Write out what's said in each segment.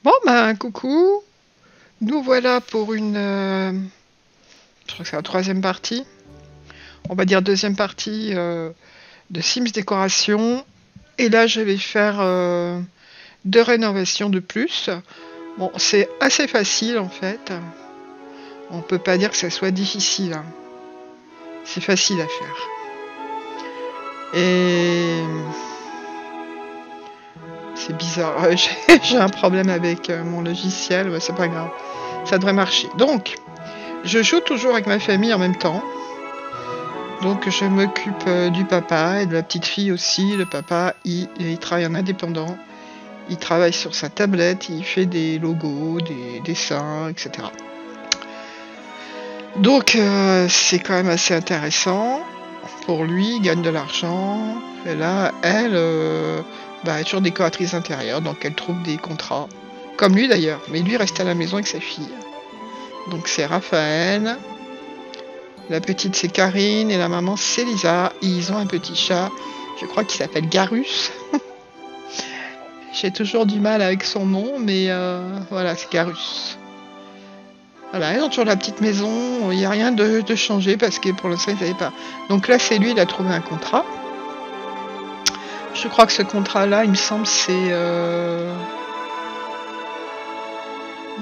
Bon, ben, coucou. Nous voilà pour une... je crois que c'est la troisième partie. On va dire deuxième partie de Sims Décoration. Et là, je vais faire 2 rénovations de plus. Bon, c'est assez facile en fait. On peut pas dire que ça soit difficile, hein. C'est facile à faire. Et... c'est bizarre. J'ai un problème avec mon logiciel. Ouais, c'est pas grave. Ça devrait marcher. Donc, je joue toujours avec ma famille en même temps. Donc je m'occupe du papa et de la petite fille aussi. Le papa, il travaille en indépendant. Il travaille sur sa tablette, il fait des logos, des dessins, etc. Donc c'est quand même assez intéressant. Pour lui, il gagne de l'argent. Et là, elle est toujours décoratrice intérieure, donc elle trouve des contrats. Comme lui d'ailleurs, mais lui reste à la maison avec sa fille. Donc c'est Raphaël. La petite c'est Karine et la maman c'est Lisa. Ils ont un petit chat, je crois qu'il s'appelle Garus. J'ai toujours du mal avec son nom, mais voilà, c'est Garus. Voilà, ils ont toujours la petite maison, il n'y a rien de changé parce que pour l'instant ils ne savaient pas. Donc là c'est lui, il a trouvé un contrat. Je crois que ce contrat-là, il me semble, c'est...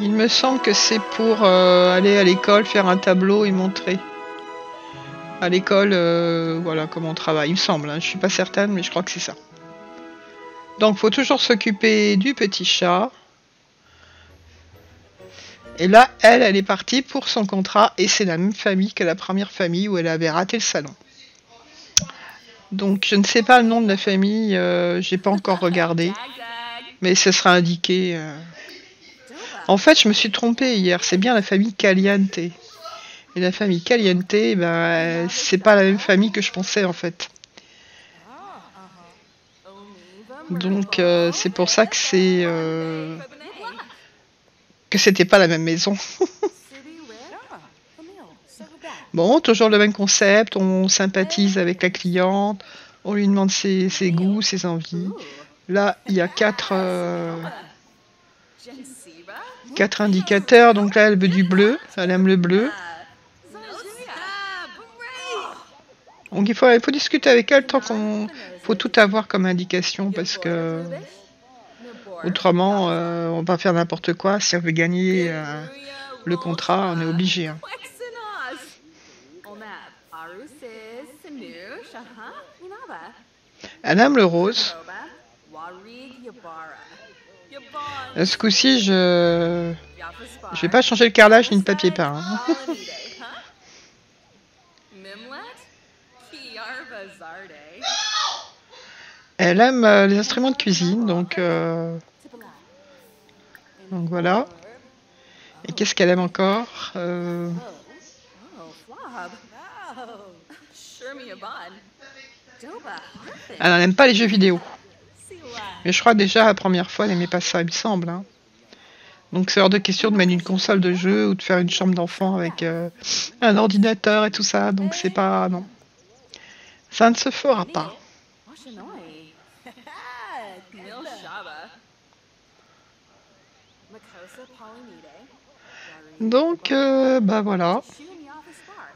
il me semble que c'est pour aller à l'école, faire un tableau et montrer. À l'école, voilà comment on travaille, il me semble, hein. Je suis pas certaine, mais je crois que c'est ça. Donc, faut toujours s'occuper du petit chat. Et là, elle est partie pour son contrat, et c'est la même famille que la première famille où elle avait raté le salon. Donc, je ne sais pas le nom de la famille, j'ai pas encore regardé, mais ce sera indiqué. En fait, je me suis trompée hier, c'est bien la famille Caliente. Et la famille Caliente, c'est pas la même famille que je pensais en fait. Donc c'est pour ça que c'était pas la même maison. Bon, toujours le même concept, on sympathise avec la cliente, on lui demande ses goûts, ses envies. Là, il y a 4 indicateurs, donc là elle veut du bleu, elle aime le bleu. Donc il faut discuter avec elle tant qu'on faut tout avoir comme indication parce que autrement on va faire n'importe quoi. Si on veut gagner le contrat, on est obligé. Hein. Elle aime le rose. Ce coup-ci, je vais pas changer le carrelage ni le papier peint. Hein. Elle aime les instruments de cuisine, donc voilà. Et qu'est-ce qu'elle aime encore Elle n'aime pas les jeux vidéo. Mais je crois déjà la première fois, elle n'aimait pas ça, il me semble. Hein. Donc c'est hors de question de mettre une console de jeu ou de faire une chambre d'enfant avec un ordinateur et tout ça. Donc c'est pas... non. Ça ne se fera pas. Donc, voilà.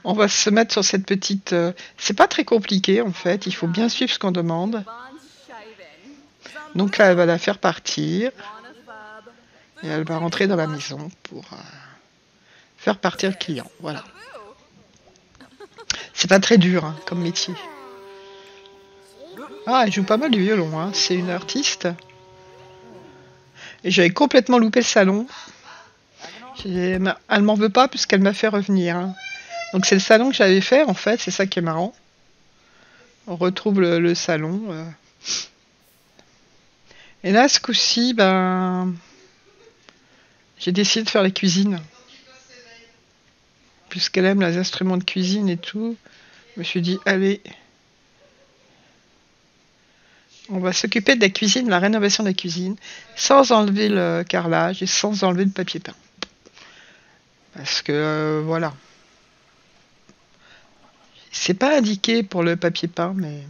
On va se mettre sur cette petite... c'est pas très compliqué, en fait. Il faut bien suivre ce qu'on demande. Donc là, elle va la faire partir. Et elle va rentrer dans la maison pour faire partir le client. Voilà. C'est pas très dur, hein, comme métier. Ah, elle joue pas mal du violon, hein. C'est une artiste. Et j'avais complètement loupé le salon. Elle m'en veut pas puisqu'elle m'a fait revenir. Hein. Donc c'est le salon que j'avais fait en fait, c'est ça qui est marrant. On retrouve le salon. Et là, ce coup-ci, j'ai décidé de faire la cuisine. Puisqu'elle aime les instruments de cuisine et tout, je me suis dit, allez, on va s'occuper de la cuisine, de la rénovation de la cuisine, sans enlever le carrelage et sans enlever le papier peint. Parce que, voilà. C'est pas indiqué pour le papier peint, mais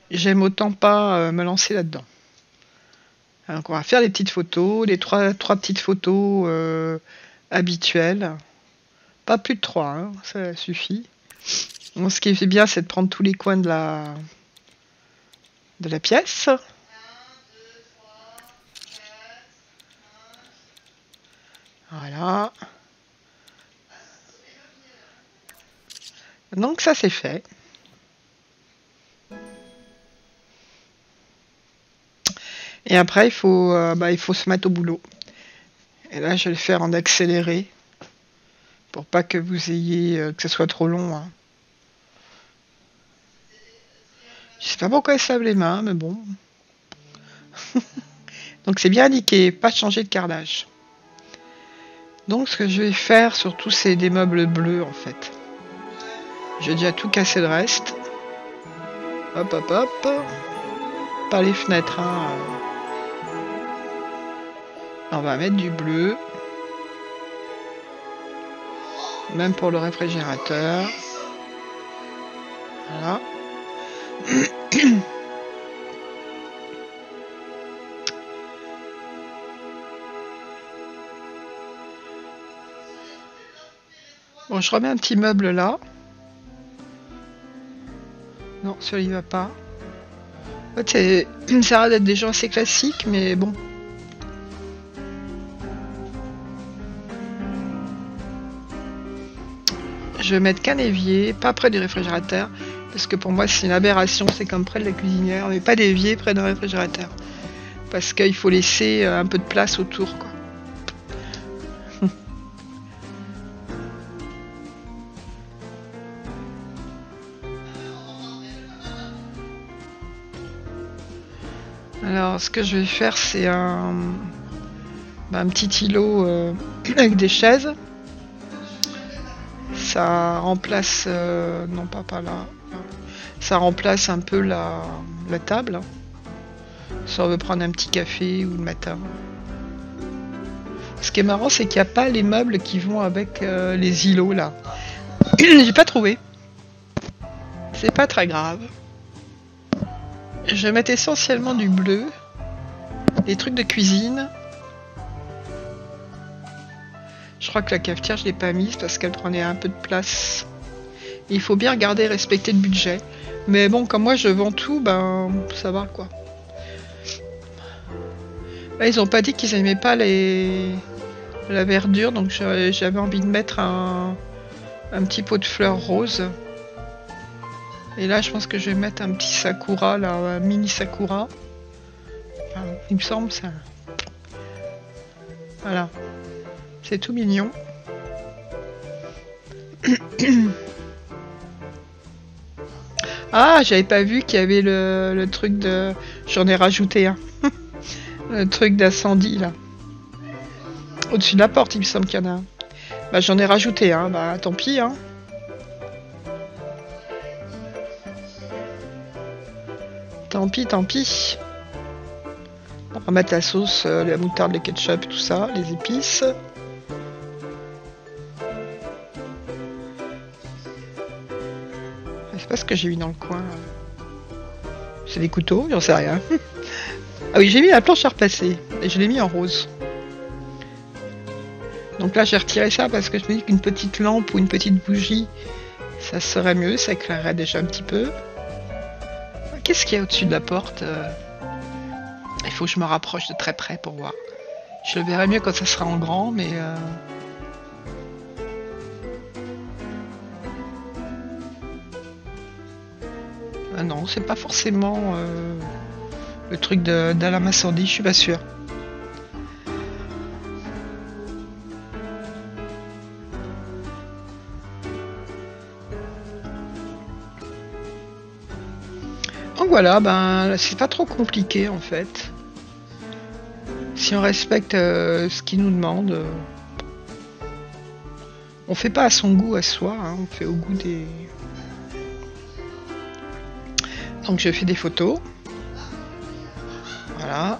j'aime autant pas me lancer là-dedans. Donc on va faire les petites photos, les trois petites photos habituelles. Pas plus de 3, hein, ça suffit. Bon, ce qui est bien, c'est de prendre tous les coins de la pièce. Voilà. Donc ça c'est fait. Et après il faut se mettre au boulot. Et là je vais le faire en accéléré pour pas que vous ayez que ce soit trop long. Hein. Je sais pas pourquoi elle se lave les mains, mais bon. Donc c'est bien indiqué, pas changer de carrelage. Donc ce que je vais faire surtout c'est des meubles bleus en fait. J'ai déjà tout cassé le reste. Hop hop hop. Pas les fenêtres. Hein. On va mettre du bleu. Même pour le réfrigérateur. Voilà. Bon, je remets un petit meuble là. Non, celui-là il va pas. En fait, ça a l'air d'être des gens assez classiques, mais bon. Je vais mettre qu'un évier, pas près du réfrigérateur, parce que pour moi c'est une aberration, c'est comme près de la cuisinière, mais pas d'évier près d'un réfrigérateur. Parce qu'il faut laisser un peu de place autour, quoi. Alors, ce que je vais faire, c'est un petit îlot avec des chaises. Ça remplace... non, pas là. Ça remplace un peu la table. Si on veut prendre un petit café ou le matin. Ce qui est marrant, c'est qu'il n'y a pas les meubles qui vont avec les îlots, là. J'ai pas trouvé. C'est pas très grave. Je vais mettre essentiellement du bleu. Des trucs de cuisine. Je crois que la cafetière, je l'ai pas mise parce qu'elle prenait un peu de place. Il faut bien regarder et respecter le budget. Mais bon, comme moi je vends tout, ben ça va quoi. Là, ils ont pas dit qu'ils aimaient pas la verdure, donc j'avais envie de mettre un petit pot de fleurs roses. Et là, je pense que je vais mettre un petit sakura, là, un mini sakura. Enfin, il me semble ça. Voilà. C'est tout mignon. Ah, j'avais pas vu qu'il y avait le truc de... J'en ai rajouté un. Le truc d'incendie, là. Au-dessus de la porte, il me semble qu'il y en a un. Bah, j'en ai rajouté un. Bah, tant pis, hein. Tant pis, tant pis. On va mettre la sauce, la moutarde, le ketchup, tout ça, les épices. Je sais pas ce que j'ai mis dans le coin. C'est des couteaux, j'en sais rien. Ah oui, j'ai mis la planche à repasser et je l'ai mis en rose. Donc là, j'ai retiré ça parce que je me dis qu'une petite lampe ou une petite bougie, ça serait mieux, ça éclairerait déjà un petit peu. Qu'est-ce qu'il y a au-dessus de la porte? Il faut que je me rapproche de très près pour voir. Je le verrai mieux quand ça sera en grand, mais... Ah non, c'est pas forcément le truc d'alarme incendie, je suis pas sûre. Donc voilà, ben c'est pas trop compliqué en fait. Si on respecte ce qu'il nous demande, on fait pas à son goût à soi, hein, on fait au goût des... Donc je fais des photos. Voilà.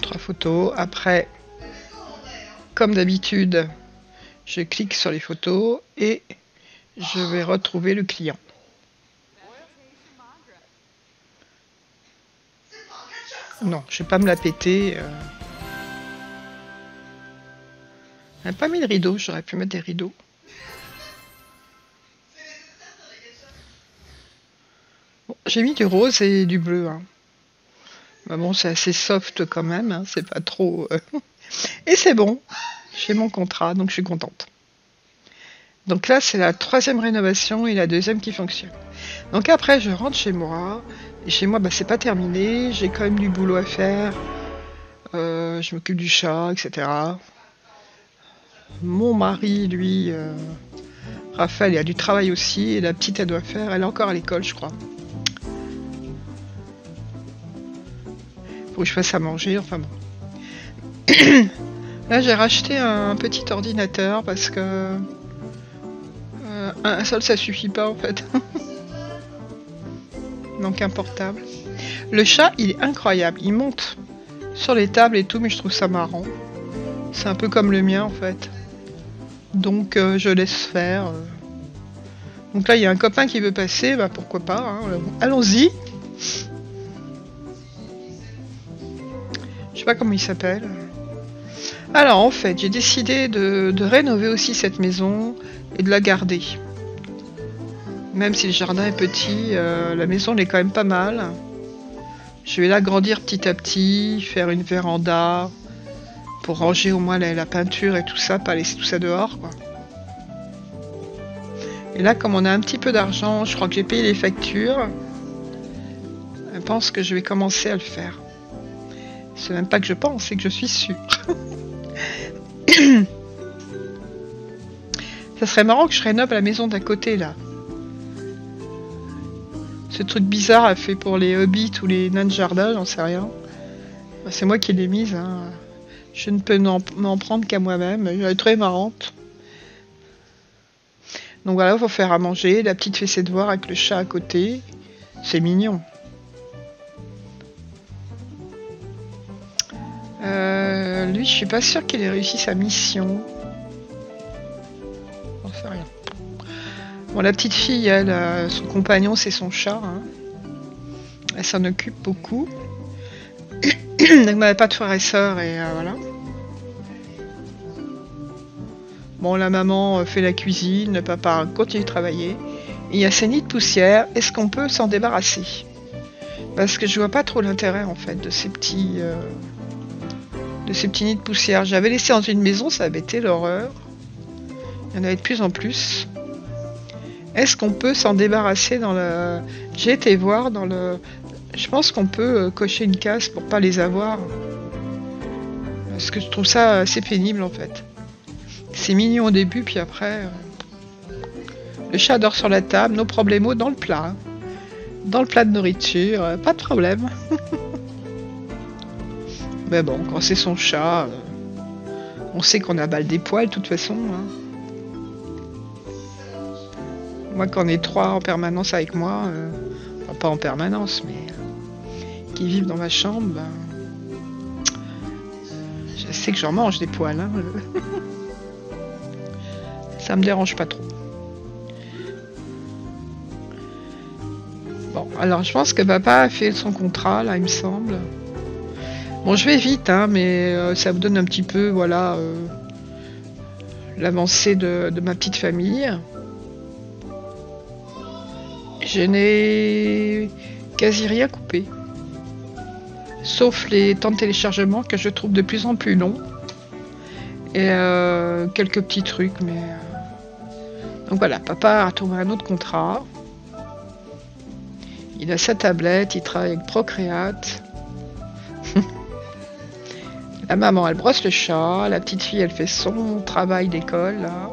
3 photos. Après, comme d'habitude, je clique sur les photos et je vais retrouver le client. Non, je vais pas me la péter. Elle n'a pas mis de rideau, j'aurais pu mettre des rideaux. Bon, j'ai mis du rose et du bleu. Hein. Bah bon, c'est assez soft quand même, hein, c'est pas trop... Et c'est bon, j'ai mon contrat, donc je suis contente. Donc là, c'est la 3e rénovation et la 2e qui fonctionne. Donc après, je rentre chez moi. Et chez moi, bah, c'est pas terminé. J'ai quand même du boulot à faire. Je m'occupe du chat, etc. Mon mari, lui, Raphaël, il a du travail aussi. Et la petite, elle doit faire. Elle est encore à l'école, je crois. Faut que je fasse à manger, enfin bon. Là, j'ai racheté un petit ordinateur parce que un seul, ça suffit pas en fait. Donc un portable. Le chat, il est incroyable. Il monte sur les tables et tout, mais je trouve ça marrant. C'est un peu comme le mien en fait. Donc je laisse faire. Donc là, il y a un copain qui veut passer, bah pourquoi pas. Hein. Allons-y. Je sais pas comment il s'appelle. Alors en fait, j'ai décidé de rénover aussi cette maison et de la garder. Même si le jardin est petit, la maison elle est quand même pas mal. Je vais l'agrandir petit à petit, faire une véranda pour ranger au moins la peinture et tout ça, pas laisser tout ça dehors quoi. Et là, comme on a un petit peu d'argent, je crois que j'ai payé les factures. Je pense que je vais commencer à le faire. C'est même pas que je pense, c'est que je suis sûre. Ça serait marrant que je rénove la maison d'à côté là. Ce truc bizarre a fait pour les hobbits ou les nains de jardin, j'en sais rien. C'est moi qui l'ai mise. Hein. Je ne peux m'en prendre qu'à moi-même. Je l'ai trouvée marrante. Donc voilà, il faut faire à manger. La petite fait ses devoirs avec le chat à côté. C'est mignon. Lui, je suis pas sûre qu'il ait réussi sa mission. J'en sais rien. Bon, la petite fille, elle, son compagnon, c'est son chat. Hein. Elle s'en occupe beaucoup. Donc, elle n'a pas de frères et sœurs et voilà. Bon, la maman fait la cuisine, le papa continue de travailler. Et il y a ces nids de poussière. Est-ce qu'on peut s'en débarrasser? Parce que je vois pas trop l'intérêt en fait de ces petits nids de poussière. J'avais laissé dans une maison, ça avait été l'horreur. Il y en avait de plus en plus. Est-ce qu'on peut s'en débarrasser dans le... J'ai été voir dans le... Je pense qu'on peut cocher une case pour pas les avoir. Parce que je trouve ça assez pénible en fait. C'est mignon au début, puis après... Le chat dort sur la table, nos problèmes dans le plat. Dans le plat de nourriture, pas de problème. Mais bon, quand c'est son chat, on sait qu'on a balle des poils de toute façon. Hein. Moi, quand on est 3 en permanence avec moi, enfin, pas en permanence, mais qui vivent dans ma chambre, ben, je sais que j'en mange des poils. Hein. Ça me dérange pas trop. Bon, alors je pense que papa a fait son contrat, là, il me semble. Bon, je vais vite, hein, mais ça vous donne un petit peu, voilà, l'avancée de ma petite famille. Je n'ai quasi rien coupé. Sauf les temps de téléchargement que je trouve de plus en plus longs. Et quelques petits trucs, mais... Donc voilà, papa a trouvé un autre contrat. Il a sa tablette, il travaille avec Procreate. La maman, elle brosse le chat. La petite fille, elle fait son travail d'école, là.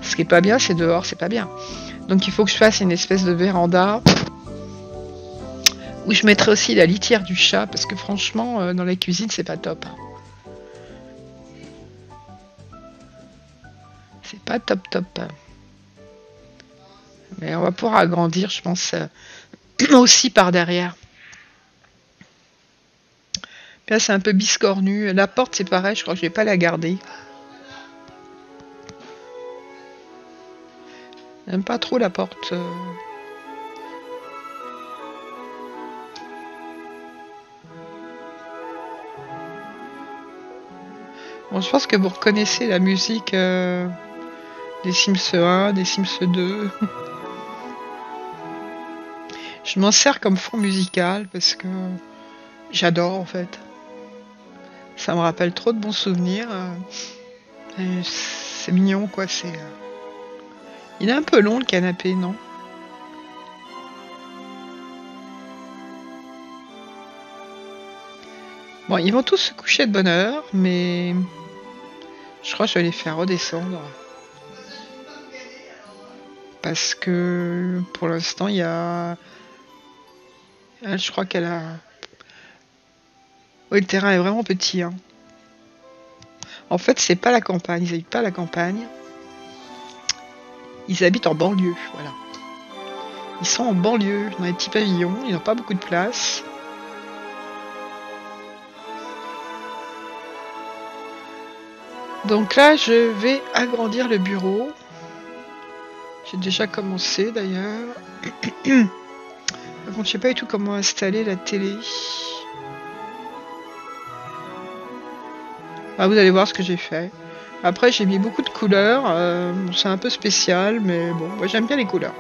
Ce qui est pas bien, c'est dehors, c'est pas bien. Donc il faut que je fasse une espèce de véranda où je mettrai aussi la litière du chat parce que franchement dans la cuisine c'est pas top. C'est pas top top. Mais on va pouvoir agrandir je pense aussi par derrière. Puis là c'est un peu biscornu. La porte c'est pareil, je crois que je vais pas la garder. J'aime pas trop la porte. Bon, je pense que vous reconnaissez la musique des Sims 1, des Sims 2. Je m'en sers comme fond musical parce que j'adore en fait. Ça me rappelle trop de bons souvenirs. Et c'est mignon quoi. Il est un peu long le canapé, non? Bon, ils vont tous se coucher de bonne heure, mais je crois que je vais les faire redescendre. Parce que pour l'instant, il y a... Elle, je crois qu'elle a... Oui, le terrain est vraiment petit. Hein. En fait, c'est pas la campagne. Ils habitent pas à la campagne. Ils habitent en banlieue, voilà. Ils sont en banlieue, dans des petits pavillons. Ils n'ont pas beaucoup de place. Donc là, je vais agrandir le bureau. J'ai déjà commencé d'ailleurs. Par contre, je sais pas du tout comment installer la télé. Ah, vous allez voir ce que j'ai fait. Après, j'ai mis beaucoup de couleurs. C'est un peu spécial, mais bon, moi j'aime bien les couleurs.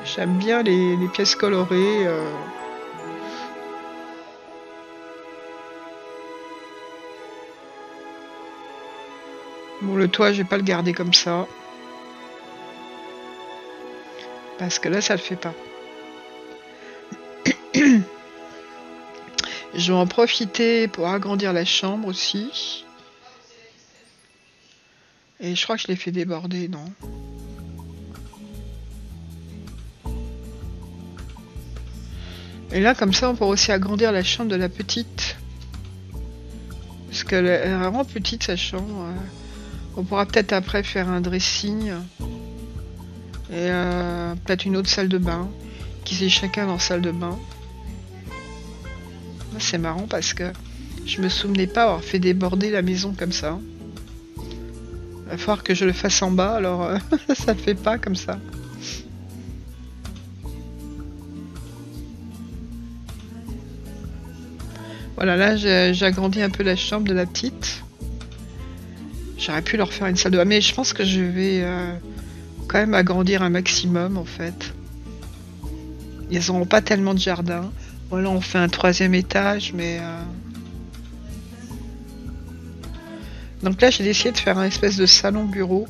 J'aime bien les pièces colorées. Bon, le toit, je vais pas le garder comme ça. Parce que là, ça le fait pas. Je vais en profiter pour agrandir la chambre aussi. Et je crois que je l'ai fait déborder, non? Et là, comme ça, on pourra aussi agrandir la chambre de la petite. Parce qu'elle est vraiment petite, sa chambre. On pourra peut-être après faire un dressing. Et peut-être une autre salle de bain. Qu'ils aient chacun leur salle de bain. C'est marrant parce que je me souvenais pas avoir fait déborder la maison comme ça. Il va falloir que je le fasse en bas, alors ça le fait pas comme ça. Voilà, là j'ai agrandi un peu la chambre de la petite. J'aurais pu leur faire une salle de bain, mais je pense que je vais quand même agrandir un maximum en fait. Ils n'auront pas tellement de jardin. Voilà, on fait un 3e étage, mais... Donc là, j'ai décidé de faire un espèce de salon-bureau.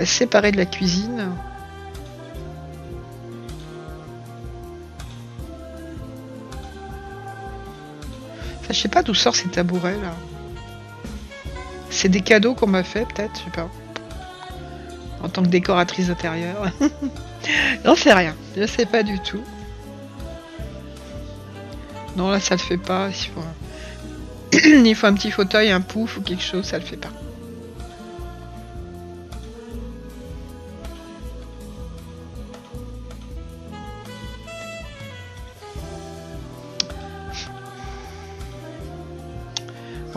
Séparé de la cuisine. Ça, je sais pas d'où sortent ces tabourets, là. C'est des cadeaux qu'on m'a fait, peut-être, je sais pas. En tant que décoratrice d'intérieur. Non, c'est rien. Je sais pas du tout. Non, là, ça le fait pas. Il faut un petit fauteuil, un pouf ou quelque chose, ça le fait pas.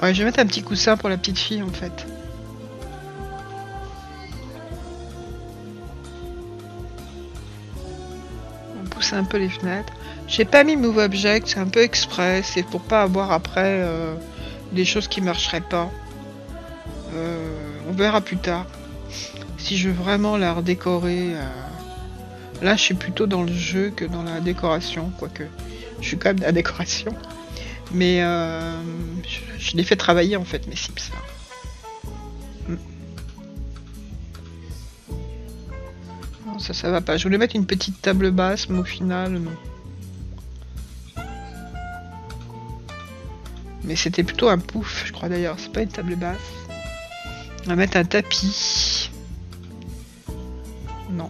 Ouais, je vais mettre un petit coussin pour la petite fille, en fait. On pousse un peu les fenêtres. J'ai pas mis Move Object, c'est un peu exprès, c'est pour pas avoir après des choses qui marcheraient pas. On verra plus tard. Si je veux vraiment la redécorer. Là, je suis plutôt dans le jeu que dans la décoration, quoique je suis quand même dans la décoration. Mais je les fais travailler en fait, mes Sims. Non, ça va pas. Je voulais mettre une petite table basse, mais au final, non. Mais c'était plutôt un pouf, je crois d'ailleurs. C'est pas une table basse. On va mettre un tapis. Non.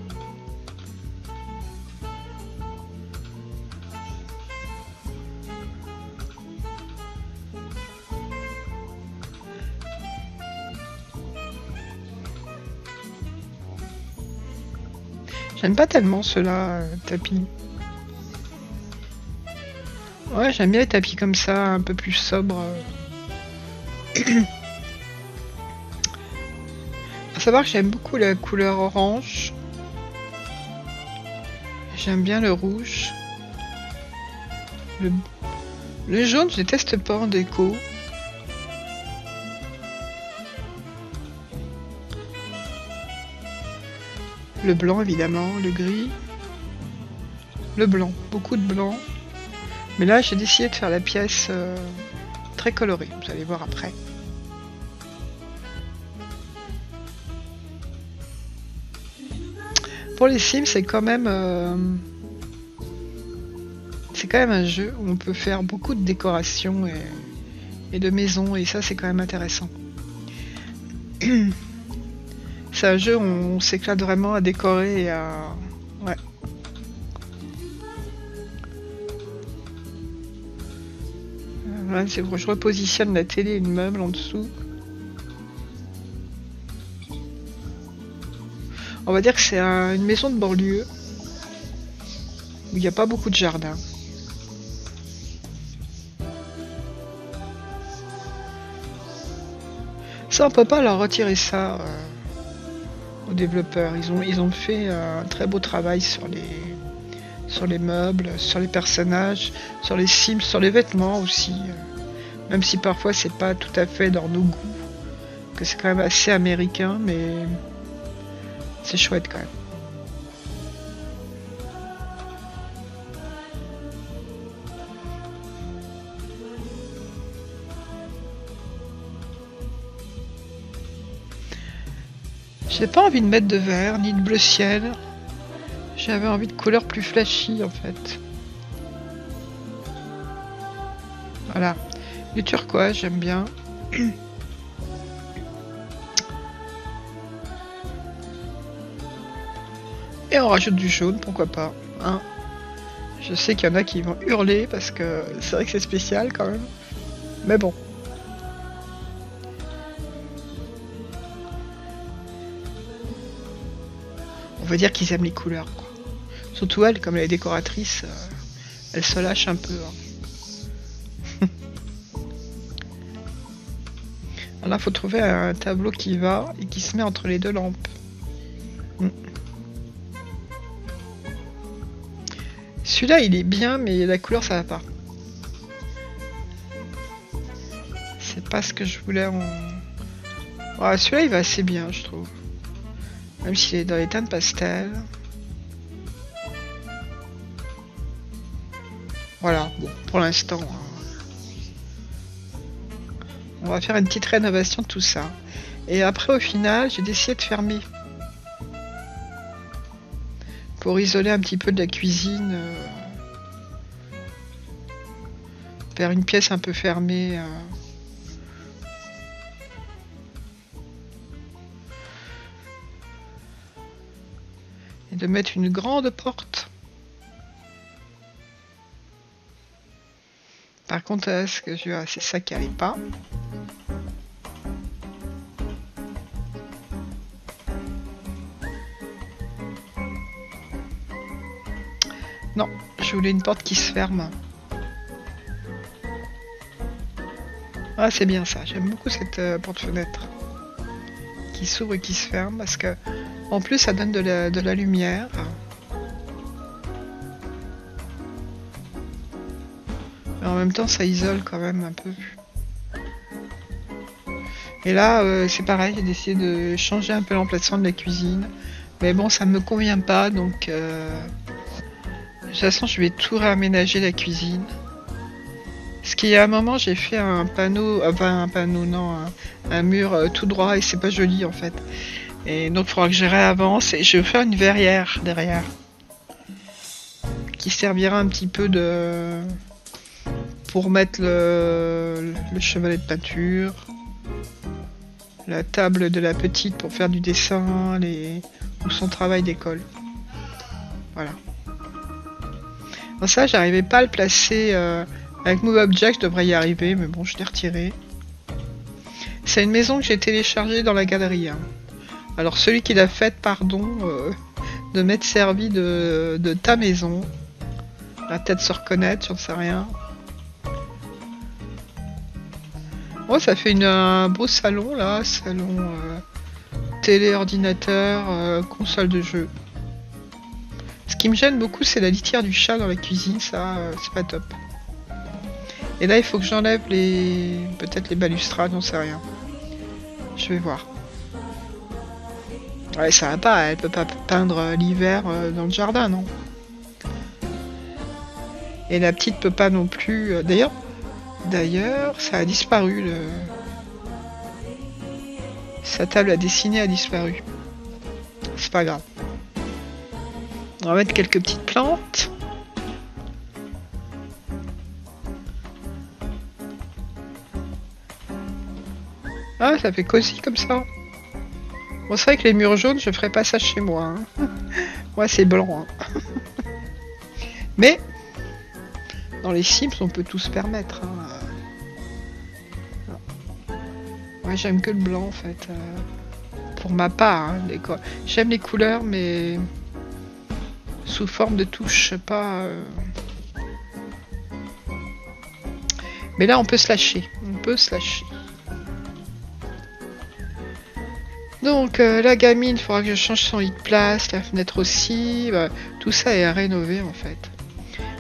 J'aime pas tellement ceux-là, tapis. Ouais, j'aime bien les tapis comme ça, un peu plus sobres. À savoir que j'aime beaucoup la couleur orange. J'aime bien le rouge. Le jaune, je déteste pas en déco. Le blanc, évidemment, le gris. Le blanc, beaucoup de blanc. Mais là, j'ai décidé de faire la pièce très colorée. Vous allez voir après. Pour les Sims, c'est quand même un jeu où on peut faire beaucoup de décorations et de maisons, et ça, c'est quand même intéressant. C'est un jeu où on s'éclate vraiment à décorer et à... Ouais. Voilà, je repositionne la télé et le meuble en dessous. On va dire que c'est une maison de banlieue où il n'y a pas beaucoup de jardin. Ça, on peut pas leur retirer ça aux développeurs. Ils ont fait un très beau travail sur les meubles, sur les personnages, sur les Sims, sur les vêtements aussi. Même si parfois c'est pas tout à fait dans nos goûts, que c'est quand même assez américain, mais c'est chouette quand même. J'ai pas envie de mettre de vert ni de bleu ciel. J'avais envie de couleurs plus flashy en fait. Voilà. Le turquoise, j'aime bien. Et on rajoute du jaune, pourquoi pas. Hein. Je sais qu'il y en a qui vont hurler parce que c'est vrai que c'est spécial quand même. Mais bon. On va dire qu'ils aiment les couleurs, quoi. Surtout elle, comme elle est décoratrice, elle se lâche un peu. Hein. Alors là, il faut trouver un tableau qui va et qui se met entre les deux lampes. Celui-là, il est bien, mais la couleur, ça va pas. C'est pas ce que je voulais en... Ouais, celui-là, il va assez bien, je trouve. Même s'il est dans les teintes pastel. Voilà, bon, pour l'instant. On va faire une petite rénovation de tout ça. Et après, au final, j'ai décidé de fermer. Pour isoler un petit peu de la cuisine. Faire une pièce un peu fermée. Et de mettre une grande porte. Par contre, ce que je vois, c'est ça qui n'allait pas. Non, je voulais une porte qui se ferme. Ah, c'est bien ça. J'aime beaucoup cette porte-fenêtre qui s'ouvre et qui se ferme parce que, en plus, ça donne de la lumière. Mais en même temps, ça isole quand même un peu. Et là, c'est pareil. J'ai décidé de changer un peu l'emplacement de la cuisine. Mais bon, ça me convient pas, donc... De toute façon, je vais tout réaménager la cuisine. Parce qu'il y a un moment, j'ai fait un panneau, enfin un panneau, non, un mur tout droit et c'est pas joli en fait. Et donc, il faudra que je réavance et je vais faire une verrière derrière. Qui servira un petit peu de... pour mettre le chevalet de peinture. La table de la petite pour faire du dessin, ou son travail d'école. Voilà. Bon, ça, j'arrivais pas à le placer avec Move Object, je devrais y arriver, mais bon, je l'ai retiré. C'est une maison que j'ai téléchargée dans la galerie. Hein. Alors, celui qui l'a faite, pardon, de m'être servi de ta maison. La tête se reconnaître, j'en sais rien. Bon, ça fait un beau salon, là. Salon télé, ordinateur, console de jeu. Ce qui me gêne beaucoup, c'est la litière du chat dans la cuisine, ça, c'est pas top. Et là, il faut que j'enlève les... peut-être les balustrades, j'en sais rien. Je vais voir. Ouais, ça va pas, elle peut pas peindre l'hiver dans le jardin, non. Et la petite peut pas non plus... D'ailleurs, ça a disparu, sa table à dessiner a disparu. C'est pas grave. On va mettre quelques petites plantes. Ah, ça fait cosy comme ça. Bon, c'est vrai que les murs jaunes, je ferai pas ça chez moi. Hein. Moi, c'est blanc. Hein. Mais, dans les Sims, on peut tout se permettre. Hein. Ouais, j'aime que le blanc, en fait. Pour ma part, hein, j'aime les couleurs, mais sous forme de touche, pas... Mais là, on peut se lâcher. On peut se lâcher. Donc, la gamine, il faudra que je change son lit de place, la fenêtre aussi. Bah, tout ça est à rénover, en fait.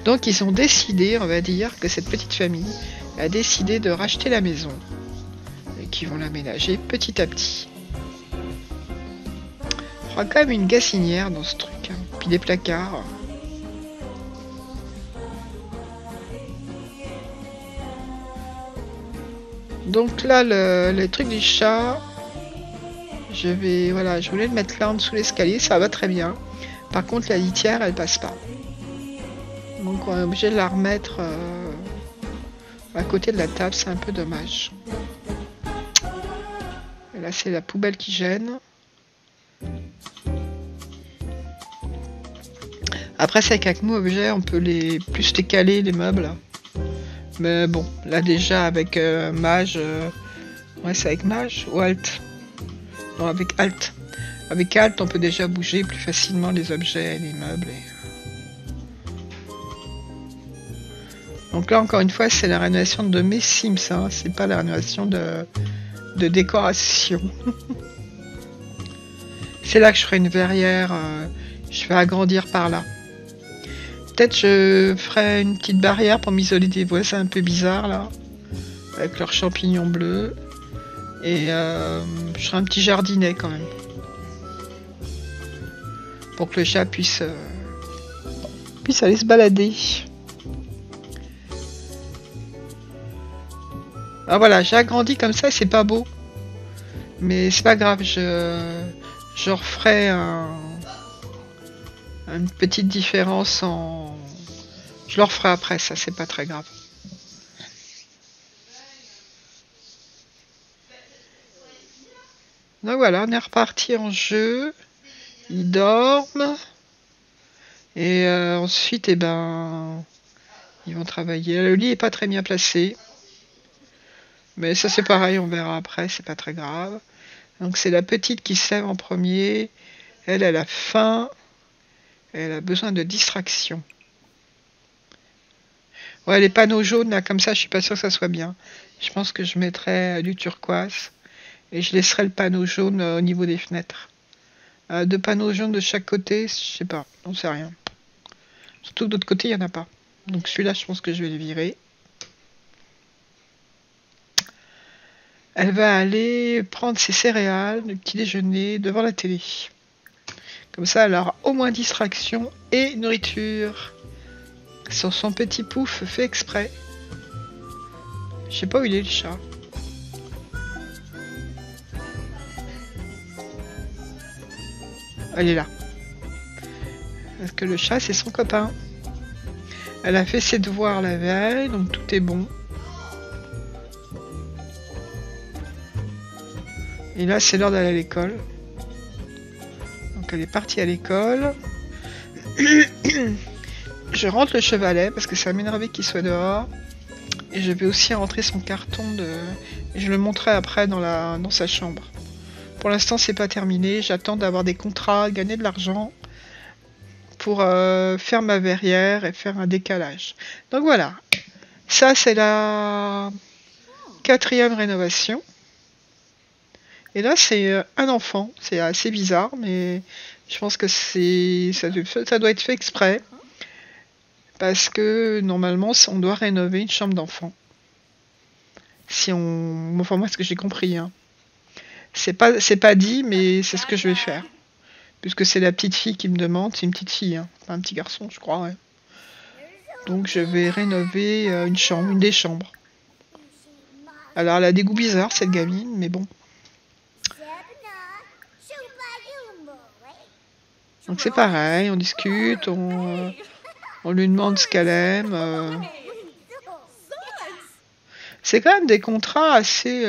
Donc, ils ont décidé, on va dire, que cette petite famille a décidé de racheter la maison. Et qu'ils vont l'aménager petit à petit. Il y aura quand même une gassinière dans ce truc. Hein. Puis des placards. Donc là, le truc du chat, je voulais le mettre là en dessous l'escalier, ça va très bien. Par contre, la litière, elle passe pas. Donc on est obligé de la remettre à côté de la table, c'est un peu dommage. Et là, c'est la poubelle qui gêne. Après, c'est qu'avec nous, objets, on peut plus les caler, les meubles. Mais bon, là déjà avec Mage, ouais c'est avec Mage ou Alt. Non, avec Alt. Avec Alt, on peut déjà bouger plus facilement les objets, les meubles. Donc là, encore une fois, c'est la rénovation de mes Sims, hein. C'est pas la rénovation de décoration. C'est là que je ferai une verrière, je vais agrandir par là. Peut-être je ferai une petite barrière pour m'isoler des voisins un peu bizarres là, avec leurs champignons bleus. Et je ferai un petit jardinet quand même. Pour que le chat puisse aller se balader. Ah voilà, j'ai agrandi comme ça, c'est pas beau. Mais c'est pas grave, je referai une petite différence en... Je le referai après, ça c'est pas très grave. Donc voilà, on est reparti en jeu. Ils dorment. Et ensuite, eh ben, ils vont travailler. Le lit est pas très bien placé. Mais ça c'est pareil, on verra après, c'est pas très grave. Donc c'est la petite qui se lève en premier. Elle a faim. Elle a besoin de distraction. Ouais, les panneaux jaunes, là, comme ça, je suis pas sûre que ça soit bien. Je pense que je mettrai du turquoise. Et je laisserai le panneau jaune au niveau des fenêtres. 2 panneaux jaunes de chaque côté, je sais pas, on sait rien. Surtout que d'autre côté, il n'y en a pas. Donc celui-là, je pense que je vais le virer. Elle va aller prendre ses céréales, le petit déjeuner, devant la télé. Comme ça, elle aura au moins distraction et nourriture. Sur son petit pouf fait exprès. Je sais pas où il est le chat. Elle est là. Parce que le chat, c'est son copain. Elle a fait ses devoirs la veille, donc tout est bon. Et là, c'est l'heure d'aller à l'école. Donc elle est partie à l'école. Je rentre le chevalet parce que ça m'énervait qu'il soit dehors. Et je vais aussi rentrer son carton de... Et je le montrerai après dans sa chambre. Pour l'instant, c'est pas terminé. J'attends d'avoir des contrats, gagner de l'argent pour faire ma verrière et faire un décalage. Donc voilà. Ça, c'est la 4e rénovation. Et là, c'est un enfant. C'est assez bizarre, mais je pense que ça doit être fait exprès. Parce que normalement, on doit rénover une chambre d'enfant. Si on... Enfin, moi, ce que j'ai compris, hein. C'est pas dit, mais c'est ce que je vais faire. Puisque c'est la petite fille qui me demande. C'est une petite fille, hein. Pas un petit garçon, je crois, ouais. Donc, je vais rénover une chambre, une des chambres. Alors, elle a des goûts bizarres, cette gamine, mais bon. Donc, c'est pareil, on discute, on lui demande ce qu'elle aime. C'est quand même des contrats assez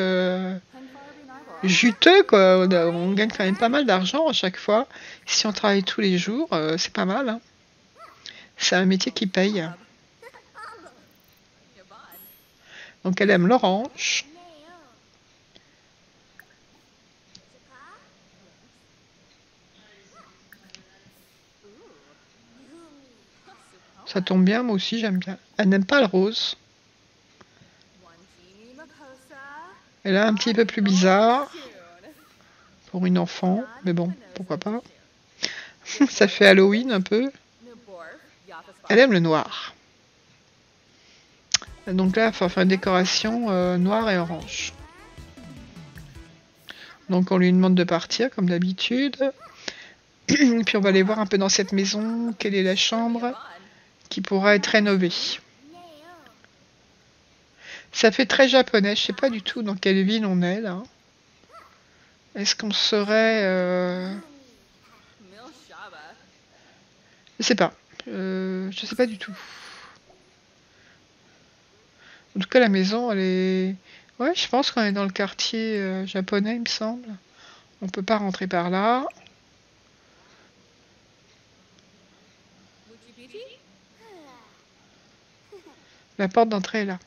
juteux, quoi. On gagne quand même pas mal d'argent à chaque fois. Si on travaille tous les jours, c'est pas mal, hein. C'est un métier qui paye. Donc elle aime l'orange. Ça tombe bien, moi aussi j'aime bien. Elle n'aime pas le rose. Elle est un petit peu plus bizarre pour une enfant, mais bon, pourquoi pas. Ça fait Halloween un peu. Elle aime le noir. Donc là, il faut faire une décoration noire et orange. Donc on lui demande de partir comme d'habitude. Puis on va aller voir un peu dans cette maison quelle est la chambre qui pourra être rénovée. Ça fait très japonais, je sais pas du tout dans quelle ville on est là. Est-ce qu'on serait... Je sais pas. Je sais pas du tout. En tout cas la maison elle est... Ouais, je pense qu'on est dans le quartier japonais il me semble. On peut pas rentrer par là. La porte d'entrée est là.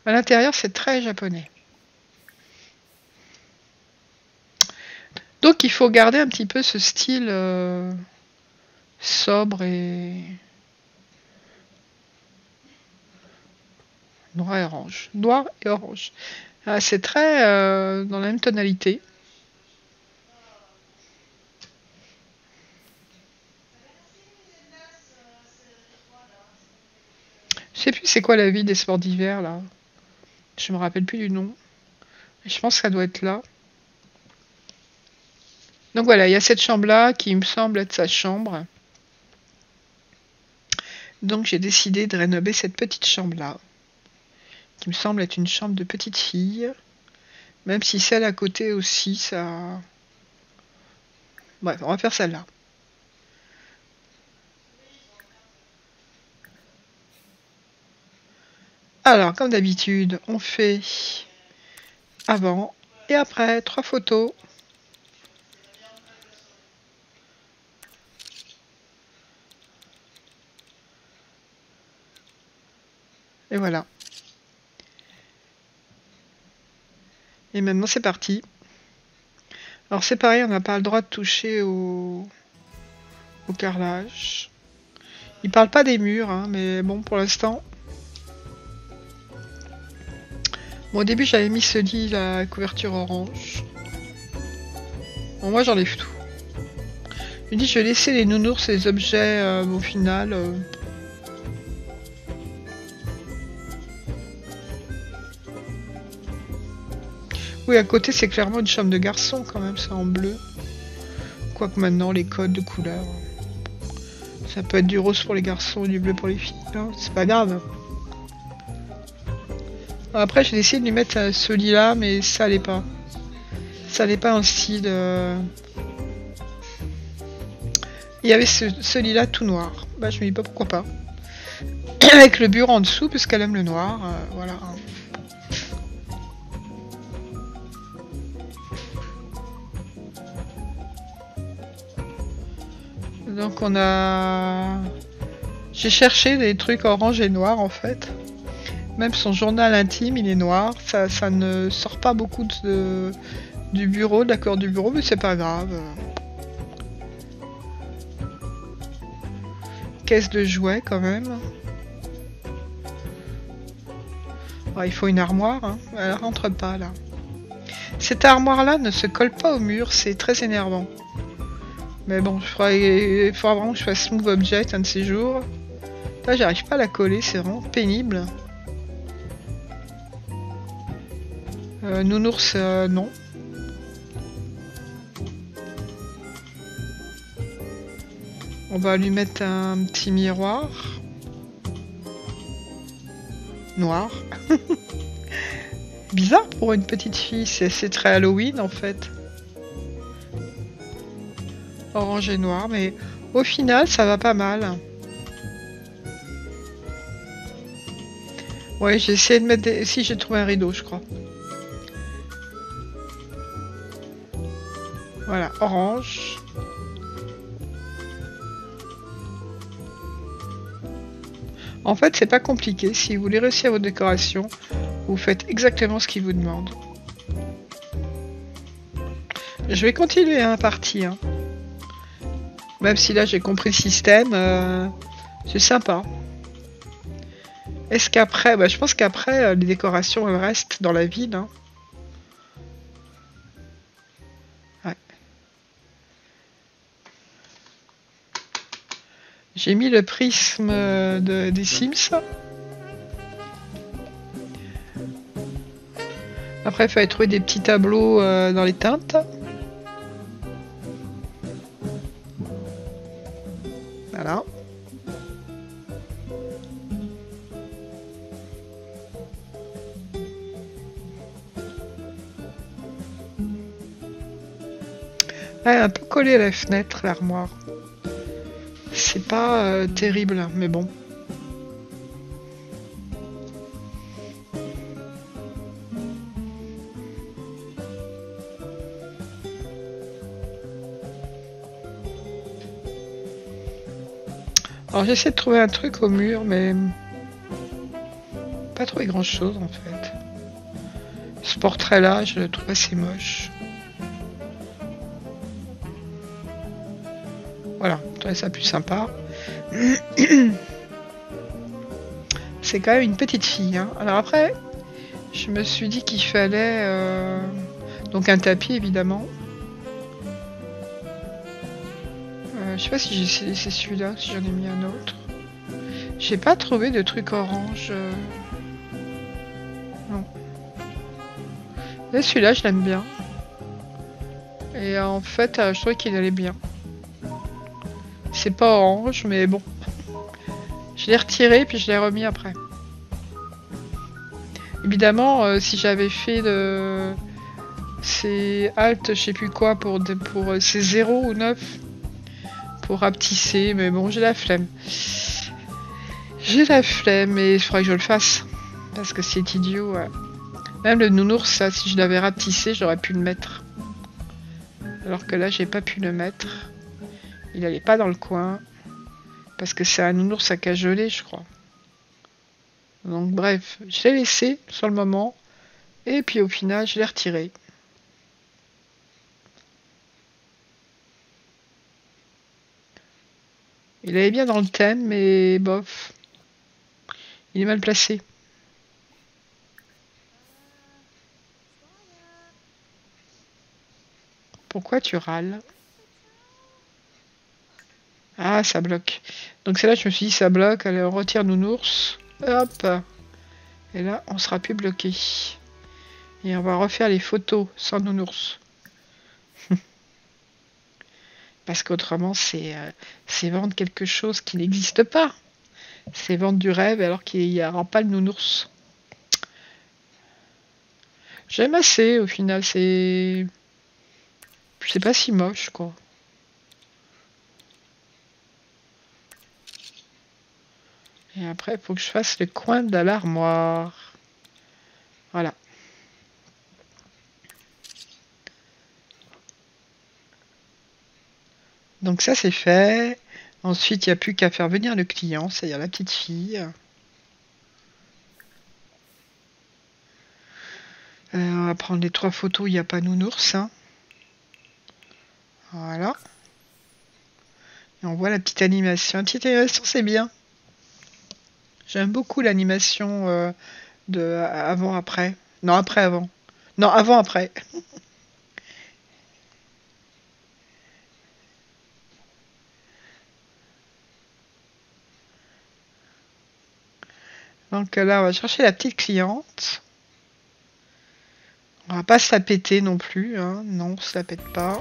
À l'intérieur c'est très japonais. Donc il faut garder un petit peu ce style sobre et noir et orange. Noir et orange. Ah, c'est très dans la même tonalité. Je sais plus c'est quoi la ville des sports d'hiver là. Je me rappelle plus du nom. Je pense que ça doit être là. Donc voilà, il y a cette chambre-là qui me semble être sa chambre. Donc j'ai décidé de rénover cette petite chambre-là, qui me semble être une chambre de petite fille. Même si celle à côté aussi, ça... Bref, on va faire celle-là. Alors, comme d'habitude, on fait avant et après 3 photos. Et voilà. Et maintenant c'est parti. Alors c'est pareil, on n'a pas le droit de toucher au carrelage. Il parle pas des murs, hein, mais bon pour l'instant. Bon, au début j'avais mis ce lit, la couverture orange. Bon, moi j'enlève tout. Je dis je vais laisser les nounours et les objets au final. Oui, à côté, c'est clairement une chambre de garçon quand même, c'est en bleu. Quoique maintenant, les codes de couleurs. Ça peut être du rose pour les garçons et du bleu pour les filles, hein, c'est pas grave. Après, j'ai essayé de lui mettre ce lit-là, mais ça allait pas. Ça allait pas en style... Il y avait ce lit-là tout noir. Bah, je me dis pas pourquoi pas. Avec le bureau en dessous, puisqu'elle aime le noir, voilà. Donc on a... J'ai cherché des trucs orange et noir en fait. Même son journal intime il est noir. Ça ne sort pas beaucoup du bureau, de la couleur du bureau, mais c'est pas grave. Caisse de jouets quand même. Oh, il faut une armoire, hein. Elle rentre pas là. Cette armoire là ne se colle pas au mur, c'est très énervant. Mais bon, il faudra vraiment que je fasse Move Object un de ces jours. Là, j'arrive pas à la coller, c'est vraiment pénible. Nounours, non. On va lui mettre un petit miroir. Noir. Bizarre pour une petite fille, c'est très Halloween en fait. Orange et noir, mais au final ça va pas mal. Ouais, j'ai essayé de mettre des... Si, j'ai trouvé un rideau, je crois. Voilà, orange. En fait, c'est pas compliqué. Si vous voulez réussir votre décoration, vous faites exactement ce qu'il vous demande. Je vais continuer à partie. Hein. Même si là, j'ai compris le système. C'est sympa. Est-ce qu'après... Bah, je pense qu'après, les décorations, elles restent dans la ville. Hein. Ouais. J'ai mis le prisme des Sims. Après, il fallait trouver des petits tableaux dans les teintes. Voilà. Ouais, un peu collé à la fenêtre, l'armoire. C'est pas terrible, mais bon. Alors j'essaie de trouver un truc au mur, mais pas trouvé grand chose en fait. Ce portrait-là, je le trouve assez moche. Voilà, je trouvais ça plus sympa. C'est quand même une petite fille. Hein. Alors après, je me suis dit qu'il fallait donc un tapis évidemment. Je sais pas si j'ai laissé celui-là, si j'en ai mis un autre. J'ai pas trouvé de truc orange. Non. Là, celui-là, je l'aime bien. Et en fait, je trouvais qu'il allait bien. C'est pas orange, mais bon. Je l'ai retiré, puis je l'ai remis après. Évidemment, si j'avais fait de... C'est alt, je sais plus quoi, pour c'est 0 ou 9 pour rapetisser, mais bon, j'ai la flemme. J'ai la flemme et il faudrait que je le fasse. Parce que c'est idiot. Ouais. Même le nounours, ça, si je l'avais rapetissé, j'aurais pu le mettre. Alors que là, j'ai pas pu le mettre. Il allait pas dans le coin. Parce que c'est un nounours à cajoler, je crois. Donc bref, je l'ai laissé sur le moment. Et puis au final, je l'ai retiré. Il allait bien dans le thème, mais bof. Il est mal placé. Pourquoi tu râles? Ah, ça bloque. Donc c'est là que je me suis dit, ça bloque. Allez, on retire nounours. Hop. Et là, on sera plus bloqué. Et on va refaire les photos sans nounours. Parce qu'autrement, c'est vendre quelque chose qui n'existe pas. C'est vendre du rêve alors qu'il n'y aura pas le nounours. J'aime assez, au final, c'est pas si moche, quoi. Et après, il faut que je fasse le coin de l'armoire. Voilà. Donc ça, c'est fait. Ensuite, il n'y a plus qu'à faire venir le client, c'est-à-dire la petite fille. On va prendre les 3 photos, il n'y a pas nounours. Hein. Voilà. Et on voit la petite animation. La petite animation, c'est bien. J'aime beaucoup l'animation de avant-après. Non, après-avant. Non, avant-après. Donc là, on va chercher la petite cliente. On va pas se la péter non plus, hein. Non, on se la pète pas.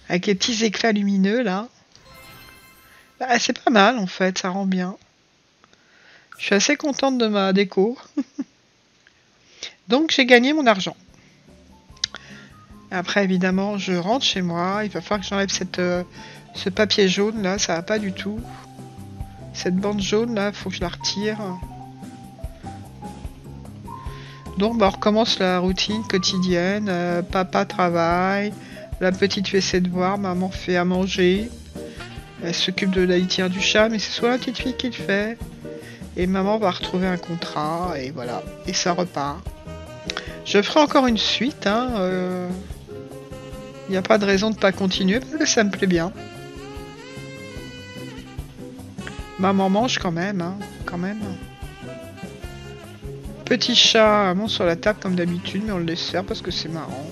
Avec les petits éclats lumineux là. Bah, c'est pas mal en fait, ça rend bien. Je suis assez contente de ma déco. Donc j'ai gagné mon argent. Après évidemment je rentre chez moi. Il va falloir que j'enlève ce papier jaune là, ça va pas du tout. Cette bande jaune là, faut que je la retire. Donc bah, on recommence la routine quotidienne. Papa travaille, la petite fait ses devoirs, maman fait à manger. Elle s'occupe de la litière du chat, mais c'est soit la petite fille qui le fait. Et maman va retrouver un contrat, et voilà. Et ça repart. Je ferai encore une suite, hein. Il n'y a pas de raison de pas continuer, parce que ça me plaît bien. Maman mange quand même, hein. Quand même. Petit chat monte sur la table comme d'habitude, mais on le laisse faire parce que c'est marrant.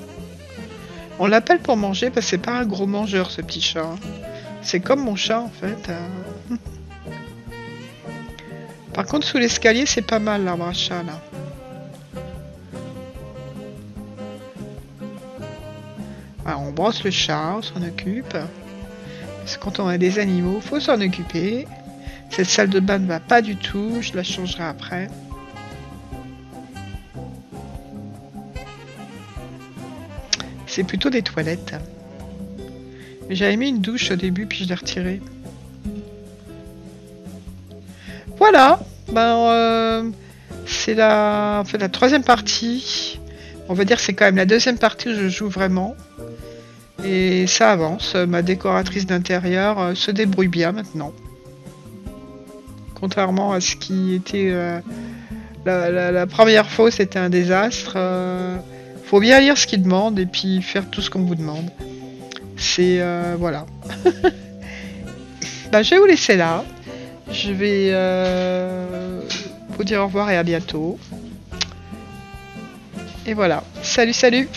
On l'appelle pour manger parce que c'est pas un gros mangeur, ce petit chat. C'est comme mon chat, en fait. Par contre, sous l'escalier, c'est pas mal l'arbre à chat là. Alors, on brosse le chat, on s'en occupe. Parce que quand on a des animaux, faut s'en occuper. Cette salle de bain ne va pas du tout, je la changerai après. C'est plutôt des toilettes. J'avais mis une douche au début, puis je l'ai retirée. Voilà, ben c'est en fait, la troisième partie. On va dire que c'est quand même la deuxième partie où je joue vraiment. Et ça avance. Ma décoratrice d'intérieur se débrouille bien maintenant. Contrairement à ce qui était la première fois, c'était un désastre. Faut bien lire ce qu'il demande et puis faire tout ce qu'on vous demande. C'est voilà. Ben, je vais vous laisser là. Je vais vous dire au revoir et à bientôt. Et voilà. Salut, salut!